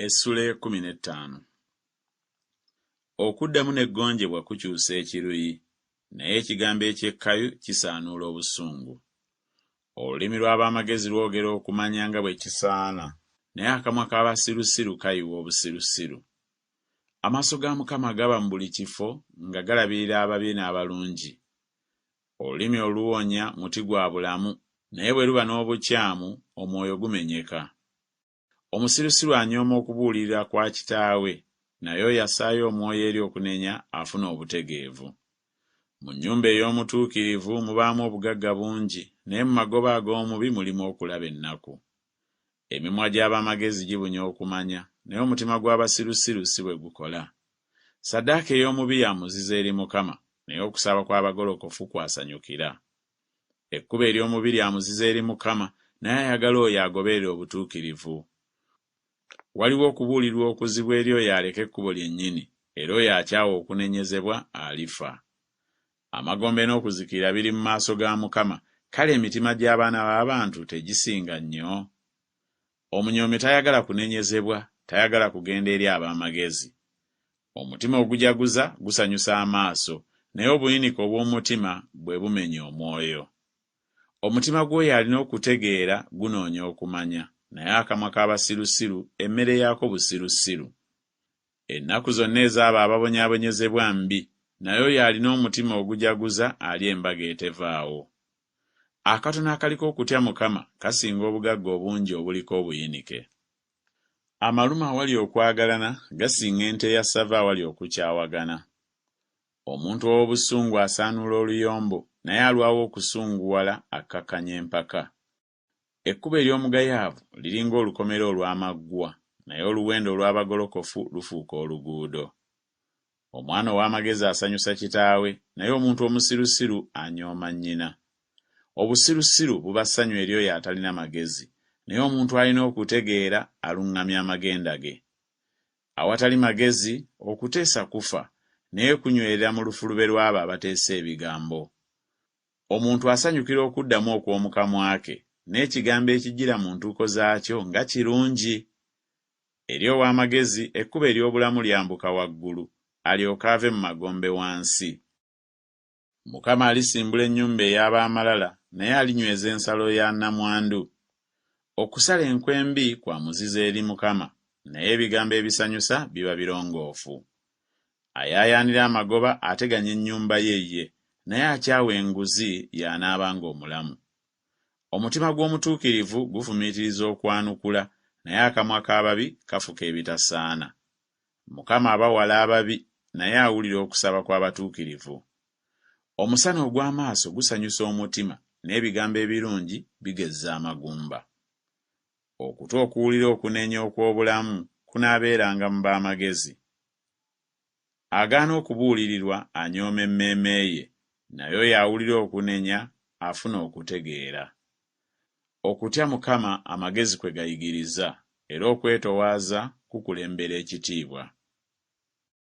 Essula 15. Okuddamu n'eggonjebwa kukyusa ekiruyi, naye ekigambo eky'ekkayu kisaanuula obusungu. Olulimi lw'ab'amagezi lwogera okumanya nga bwe kisaana, naye akamwa k'abasirusiru kayiwa obusirusiru. Amaaso ga Mukama gaba mu buli kifo nga galabirira ababi n'abalungi. Olulimi oluwonya muti gwa bulamu, naye bwe luba n'obukyamu omwoyo gumenyeka. Omusirusiru anyooma okubuulirira kwa kitaawe, naye oyo assaayo omwoyo eri okunenya afuna obutegeevu. Mu nnyumba ey'omutuukirivu mubaamu obugagga bungi, naye mu magoba ag'omubi mulimu okulaba ennaku. Emimwa gy'ab'amagezi gibunya okumanya, naye omutima gw'abasirusiru si bwe gukola. Ssaddaaka ey'omubi ya muzizo eri Mukama, naye okusaba kw'abagolokofu kwasanyukira. Ekkubo ery'omubi lya muzizo eri Mukama, naye ayagala oyo agoberera obutuukirivu. Waliwo okubuulirwa okuzibu eri oyo aleka ekkubo lyennyini, era oyo akyawa okunenyezebwa alifa. Amagombe n'okuzikira biri mu maaso ga Mukama, kale emitima gy'abaana b'abantu tegisinga nnyo? Omunyoomi tayagala kunenyezebwa, tayagala kugenda eri ab'amagezi. Omutima ogujaguza gusanyusa amaaso, naye obuyinika obw'omutima bwe bumenya omwoyo. Omutima gw'oyo alina okutegeera gunoonya okumanya, naye akamwa k'abasirusiru emmere yaako busirusiru. Ennaku zonna ez'abo ababonyaabonyezebwa mbi, naye oyo alina omutima ogujaguza alya embaga etevaawo. Akatono akaliko okutya Mukama kasinga obugagga obungi obuliko obuyinike. Amaluma awali okwagalana gasinga ente ya ssava awali okukyawagana. Omuntu ow'obusungu asaanuula oluyombo, naye alwawo okusunguwala akkakkanya empaka. Ekkubo ery'omugayaavu liringa olukomera olw'amaggwa, naye oluwendo olw'abagolokofu lufuuka oluguudo. Omwana ow'amagezi asanyusa kitaawe, naye omuntu omusirusiru anyooma nnyina. Obusirusiru buba ssanyu eri oyo atalina magezi, naye omuntu alina okutegeera aluŋŋamya amagenda ge. Awatali magezi okuteesa kufa, naye kunywerera mu lufulube lw'abo abateesa ebigambo. Omuntu asanyukira okuddamu okw'omu kamwa ke, n'ekigambo ekijjira mu ntuuko zaakyo nga kirungi. Eri ow'amagezi ekkubo ery'obulamu lyambuka waggulu, alyoke ave mu magombe wansi. Mukama alisimbula ennyumba ey'ab'amalala, naye alinyweza ensalo ya nnamwandu. Okusala enkwe embi kwa muzizo eri Mukama, naye ebigambo ebisanyusa biba birongoofu. Ayaayaanira amagoba ateganya ennyumba ye, naye akyawa enguzi y'anaabanga omulamu. Omutima gw'omutuukirivu gufumiitiriza okwanukula, naye akamwa k'ababi kafuka ebitasaana. Mukama abawala ababi, naye awulira okusaba kw'abatuukirivu. Omusana ogw'amaaso gusanyusa omutima, n'ebigambo ebirungi bigezza amagumba. Okutu okuwulira okunenya okw'obulamu kunaabeeranga mu b'amagezi. Agaana okubuulirirwa anyooma emmeeme ye, naye oyo awulira okunenya afuna okutegeera. Okutya Mukama amagezi kwe gayigiriza, era okwetowaaza kukulembera ekitiibwa.